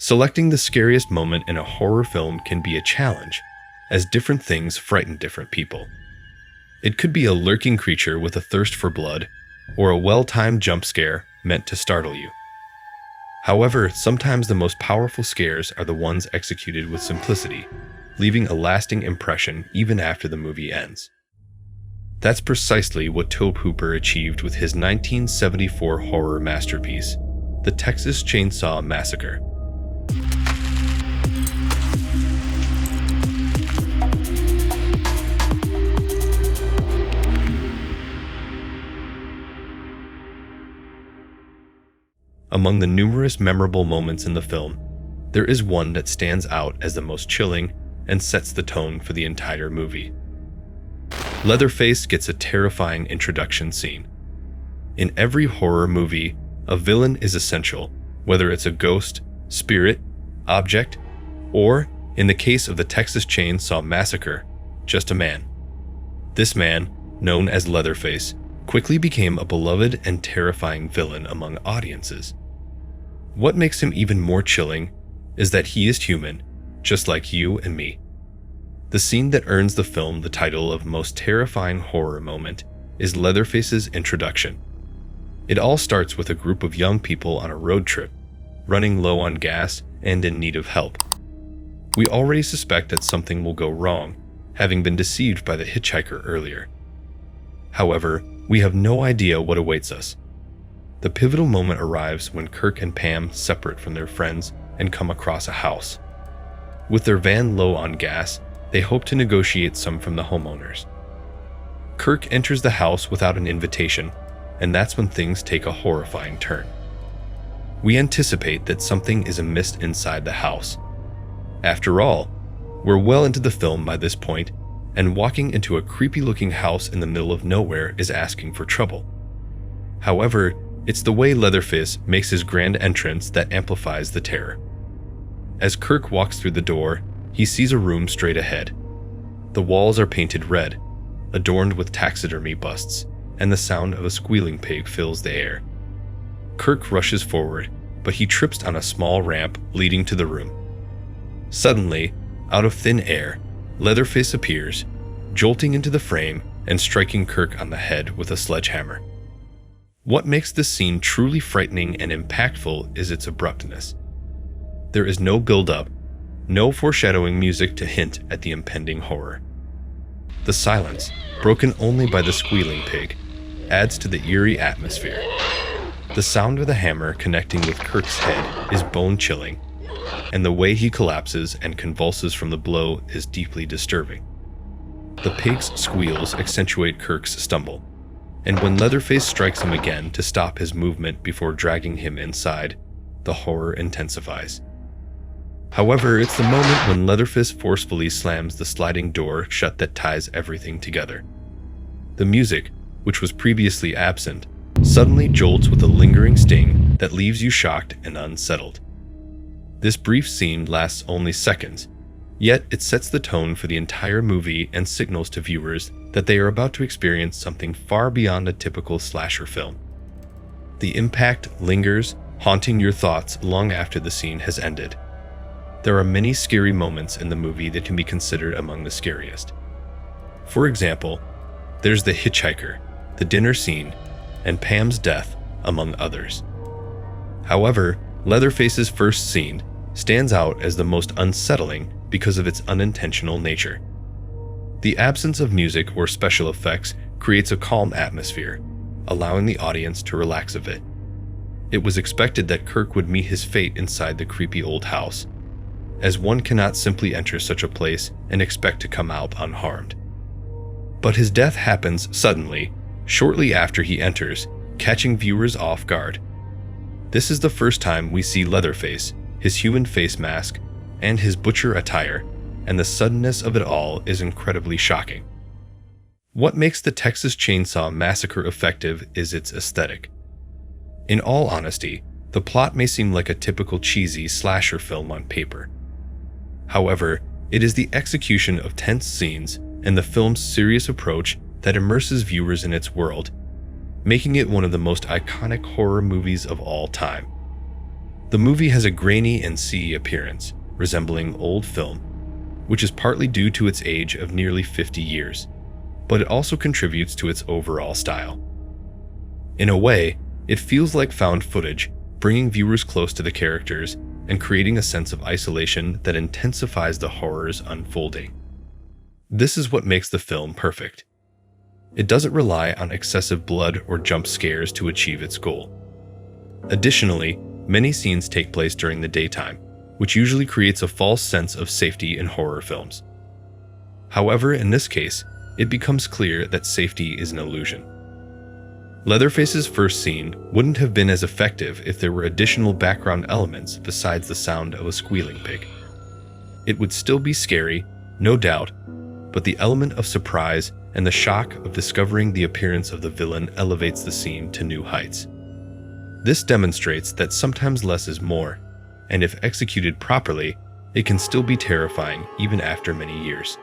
Selecting the scariest moment in a horror film can be a challenge, as different things frighten different people. It could be a lurking creature with a thirst for blood, or a well-timed jump scare meant to startle you. However, sometimes the most powerful scares are the ones executed with simplicity, leaving a lasting impression even after the movie ends. That's precisely what Tobe Hooper achieved with his 1974 horror masterpiece, The Texas ChainSaw Massacre. Among the numerous memorable moments in the film, there is one that stands out as the most chilling and sets the tone for the entire movie. Leatherface gets a terrifying introduction scene. In every horror movie, a villain is essential, whether it's a ghost, spirit, object, or, in the case of the Texas ChainSaw Massacre, just a man. This man, known as Leatherface, quickly became a beloved and terrifying villain among audiences. What makes him even more chilling is that he is human, just like you and me. The scene that earns the film the title of most terrifying horror moment is Leatherface's introduction. It all starts with a group of young people on a road trip, running low on gas and in need of help. We already suspect that something will go wrong, having been deceived by the hitchhiker earlier. However, we have no idea what awaits us. The pivotal moment arrives when Kirk and Pam separate from their friends and come across a house. With their van low on gas, they hope to negotiate some from the homeowners. Kirk enters the house without an invitation, and that's when things take a horrifying turn. We anticipate that something is amiss inside the house. After all, we're well into the film by this point, and walking into a creepy-looking house in the middle of nowhere is asking for trouble. However, it's the way Leatherface makes his grand entrance that amplifies the terror. As Kirk walks through the door, he sees a room straight ahead. The walls are painted red, adorned with taxidermy busts, and the sound of a squealing pig fills the air. Kirk rushes forward, but he trips on a small ramp leading to the room. Suddenly, out of thin air, Leatherface appears, jolting into the frame and striking Kirk on the head with a sledgehammer. What makes this scene truly frightening and impactful is its abruptness. There is no build-up, no foreshadowing music to hint at the impending horror. The silence, broken only by the squealing pig, adds to the eerie atmosphere. The sound of the hammer connecting with Kirk's head is bone-chilling, and the way he collapses and convulses from the blow is deeply disturbing. The pig's squeals accentuate Kirk's stumble, and when Leatherface strikes him again to stop his movement before dragging him inside, the horror intensifies. However, it's the moment when Leatherface forcefully slams the sliding door shut that ties everything together. The music, which was previously absent, suddenly jolts with a lingering sting that leaves you shocked and unsettled. This brief scene lasts only seconds, yet it sets the tone for the entire movie and signals to viewers that they are about to experience something far beyond a typical slasher film. The impact lingers, haunting your thoughts long after the scene has ended. There are many scary moments in the movie that can be considered among the scariest. For example, there's the hitchhiker, the dinner scene, and Pam's death, among others. However, Leatherface's first scene stands out as the most unsettling because of its unintentional nature. The absence of music or special effects creates a calm atmosphere, allowing the audience to relax a bit. It was expected that Kirk would meet his fate inside the creepy old house, as one cannot simply enter such a place and expect to come out unharmed. But his death happens suddenly, shortly after he enters, catching viewers off guard. This is the first time we see Leatherface, his human face mask, and his butcher attire, and the suddenness of it all is incredibly shocking. What makes the Texas ChainSaw Massacre effective is its aesthetic. In all honesty, the plot may seem like a typical cheesy slasher film on paper. However, it is the execution of tense scenes and the film's serious approach that immerses viewers in its world, making it one of the most iconic horror movies of all time. The movie has a grainy and seedy appearance, resembling old film, which is partly due to its age of nearly 50 years, but it also contributes to its overall style. In a way, it feels like found footage, bringing viewers close to the characters and creating a sense of isolation that intensifies the horrors unfolding. This is what makes the film perfect. It doesn't rely on excessive blood or jump scares to achieve its goal. Additionally, many scenes take place during the daytime, which usually creates a false sense of safety in horror films. However, in this case, it becomes clear that safety is an illusion. Leatherface's first scene wouldn't have been as effective if there were additional background elements besides the sound of a squealing pig. It would still be scary, no doubt, but the element of surprise and the shock of discovering the appearance of the villain elevates the scene to new heights. This demonstrates that sometimes less is more, and if executed properly, it can still be terrifying even after many years.